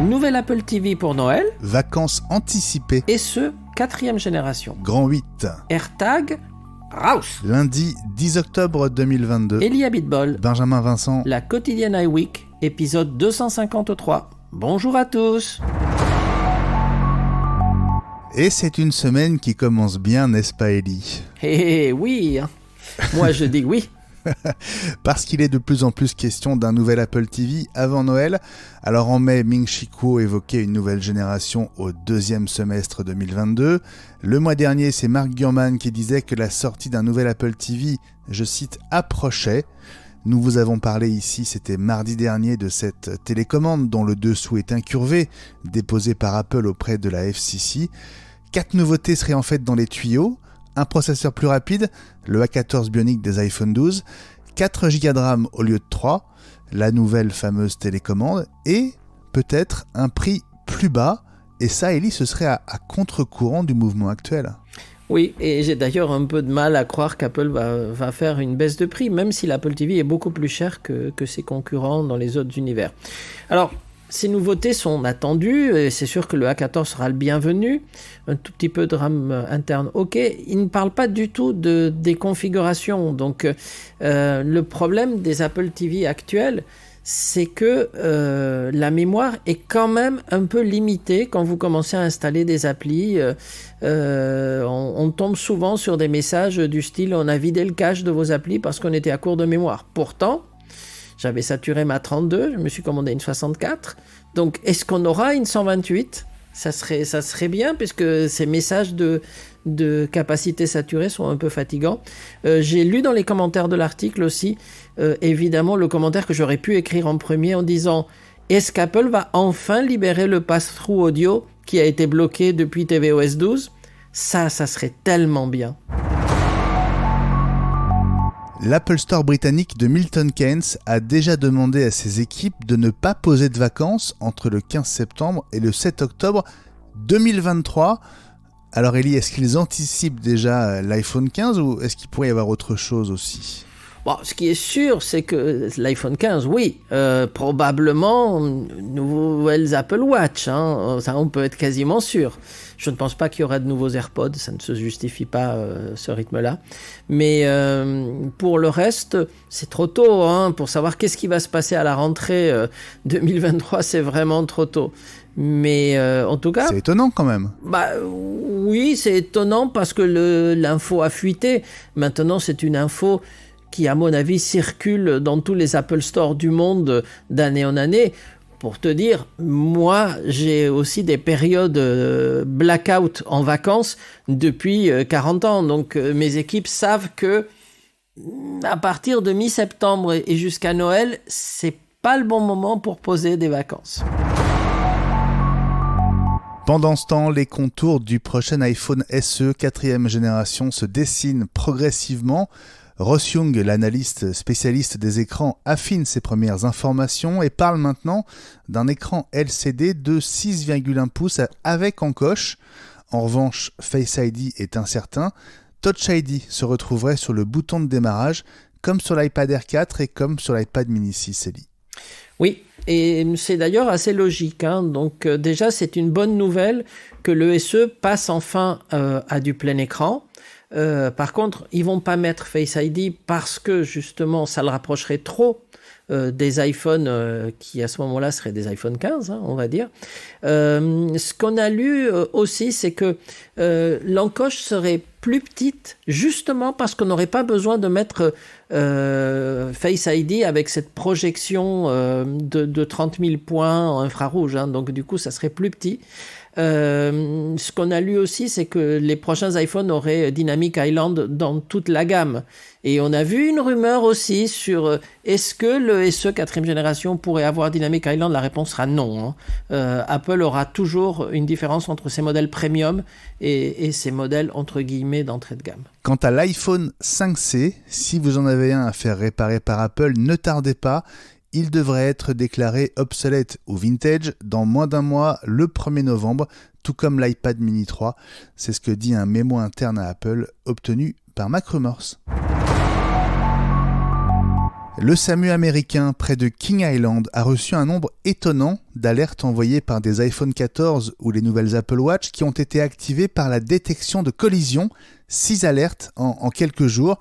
Nouvelle Apple TV pour Noël. Vacances anticipées. Et ce, 4e génération. Grand 8. AirTag, Raus. Lundi 10 octobre 2022. Elia Bitbol. Benjamin Vincent. La quotidienne iWeek, épisode 253. Bonjour à tous. Et c'est une semaine qui commence bien, n'est-ce pas Ellie ? Oui, moi je dis oui. Parce qu'il est de plus en plus question d'un nouvel Apple TV avant Noël. Alors en mai, Ming-Chi Kuo évoquait une nouvelle génération au deuxième semestre 2022. Le mois dernier, c'est Mark Gurman qui disait que la sortie d'un nouvel Apple TV, je cite, approchait. Nous vous avons parlé ici, c'était mardi dernier, de cette télécommande dont le dessous est incurvé, déposée par Apple auprès de la FCC. 4 nouveautés seraient en fait dans les tuyaux. Un processeur plus rapide, le A14 Bionic des iPhone 12, 4 Go de RAM au lieu de 3, la nouvelle fameuse télécommande, et peut-être un prix plus bas. Et ça, Ellie, ce serait à contre-courant du mouvement actuel. Oui, et j'ai d'ailleurs un peu de mal à croire qu'Apple va faire une baisse de prix, même si l'Apple TV est beaucoup plus cher que ses concurrents dans les autres univers. Alors, ces nouveautés sont attendues, et c'est sûr que le A14 sera le bienvenu. Un tout petit peu de RAM interne, ok. Il ne parle pas du tout des configurations. Donc, le problème des Apple TV actuels, c'est que la mémoire est quand même un peu limitée quand vous commencez à installer des applis. On tombe souvent sur des messages du style « on a vidé le cache de vos applis parce qu'on était à court de mémoire ». Pourtant, j'avais saturé ma 32, je me suis commandé une 64. Donc, est-ce qu'on aura une 128 ? Ça serait bien, puisque ces messages de capacité saturée sont un peu fatigants. J'ai lu dans les commentaires de l'article aussi, évidemment, le commentaire que j'aurais pu écrire en premier en disant « Est-ce qu'Apple va enfin libérer le pass-through audio qui a été bloqué depuis tvOS 12 ?» Ça serait tellement bien. L'Apple Store britannique de Milton Keynes a déjà demandé à ses équipes de ne pas poser de vacances entre le 15 septembre et le 7 octobre 2023. Alors Ellie, est-ce qu'ils anticipent déjà l'iPhone 15 ou est-ce qu'il pourrait y avoir autre chose aussi ? Bon, ce qui est sûr, c'est que l'iPhone 15, oui, probablement nouvelles Apple Watch, ça on peut être quasiment sûr. Je ne pense pas qu'il y aura de nouveaux AirPods, ça ne se justifie pas ce rythme-là. Mais pour le reste, c'est trop tôt pour savoir qu'est-ce qui va se passer à la rentrée 2023, c'est vraiment trop tôt. Mais en tout cas... C'est étonnant quand même. Oui, c'est étonnant parce que l'info a fuité. Maintenant, c'est une info qui, à mon avis, circule dans tous les Apple Store du monde d'année en année. Pour te dire, moi, j'ai aussi des périodes blackout en vacances depuis 40 ans. Donc, mes équipes savent que à partir de mi-septembre et jusqu'à Noël, c'est pas le bon moment pour poser des vacances. Pendant ce temps, les contours du prochain iPhone SE 4e génération se dessinent progressivement. Ross Young, l'analyste spécialiste des écrans, affine ses premières informations et parle maintenant d'un écran LCD de 6,1 pouces avec encoche. En revanche, Face ID est incertain. Touch ID se retrouverait sur le bouton de démarrage, comme sur l'iPad Air 4 et comme sur l'iPad mini 6, Ellie. Oui, et c'est d'ailleurs assez logique. Donc déjà, c'est une bonne nouvelle que le SE passe enfin à du plein écran. Par contre, ils vont pas mettre Face ID parce que justement ça le rapprocherait trop des iPhones qui à ce moment-là seraient des iPhone 15, on va dire. Ce qu'on a lu aussi, c'est que l'encoche serait plus petite justement parce qu'on n'aurait pas besoin de mettre Face ID avec cette projection de 30 000 points en infrarouge. Donc du coup, ça serait plus petit. Ce qu'on a lu aussi, c'est que les prochains iPhones auraient Dynamic Island dans toute la gamme. Et on a vu une rumeur aussi sur est-ce que le SE 4e génération pourrait avoir Dynamic Island ? La réponse sera non. Apple aura toujours une différence entre ses modèles premium et ses modèles entre guillemets d'entrée de gamme. Quant à l'iPhone 5C, si vous en avez un à faire réparer par Apple, ne tardez pas. Il devrait être déclaré obsolète ou vintage dans moins d'un mois, le 1er novembre, tout comme l'iPad mini 3. C'est ce que dit un mémo interne à Apple obtenu par MacRumors. Le SAMU américain près de King Island a reçu un nombre étonnant d'alertes envoyées par des iPhone 14 ou les nouvelles Apple Watch qui ont été activées par la détection de collisions, 6 alertes en quelques jours.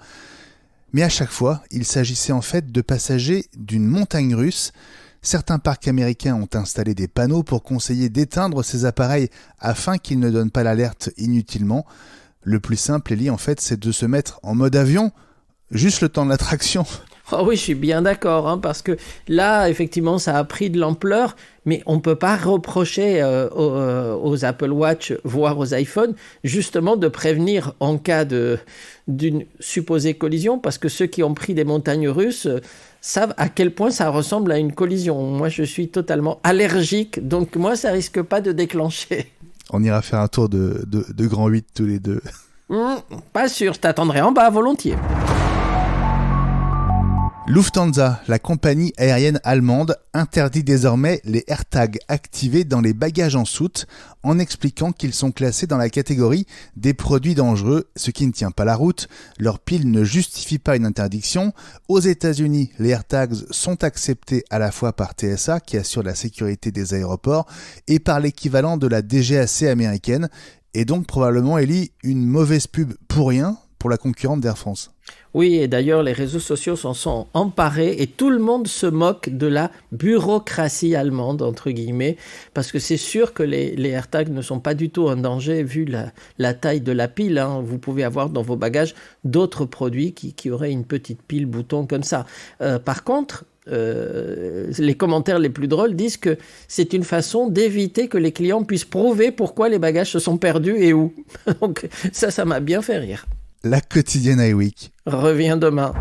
Mais à chaque fois, il s'agissait en fait de passagers d'une montagne russe. Certains parcs américains ont installé des panneaux pour conseiller d'éteindre ces appareils afin qu'ils ne donnent pas l'alerte inutilement. Le plus simple, Ellie, en fait, c'est de se mettre en mode avion, juste le temps de l'attraction. Oh oui, je suis bien d'accord, parce que là, effectivement, ça a pris de l'ampleur, mais on ne peut pas reprocher aux Apple Watch, voire aux iPhones, justement de prévenir en cas d'une supposée collision, parce que ceux qui ont pris des montagnes russes savent à quel point ça ressemble à une collision. Moi, je suis totalement allergique, donc moi, ça risque pas de déclencher. On ira faire un tour de Grand 8 tous les deux. Pas sûr, je t'attendrai en bas volontiers. Lufthansa, la compagnie aérienne allemande, interdit désormais les AirTags activés dans les bagages en soute en expliquant qu'ils sont classés dans la catégorie des produits dangereux, ce qui ne tient pas la route. Leur pile ne justifie pas une interdiction. Aux États-Unis, les AirTags sont acceptés à la fois par TSA, qui assure la sécurité des aéroports, et par l'équivalent de la DGAC américaine. Et donc probablement, Ellie, une mauvaise pub pour rien pour la concurrente d'Air France. Oui, et d'ailleurs, les réseaux sociaux s'en sont emparés et tout le monde se moque de la bureaucratie allemande, entre guillemets, parce que c'est sûr que les AirTags ne sont pas du tout un danger vu la taille de la pile. Vous pouvez avoir dans vos bagages d'autres produits qui auraient une petite pile bouton comme ça. Par contre, les commentaires les plus drôles disent que c'est une façon d'éviter que les clients puissent prouver pourquoi les bagages se sont perdus et où. Donc ça m'a bien fait rire. La quotidienne iWeek revient demain.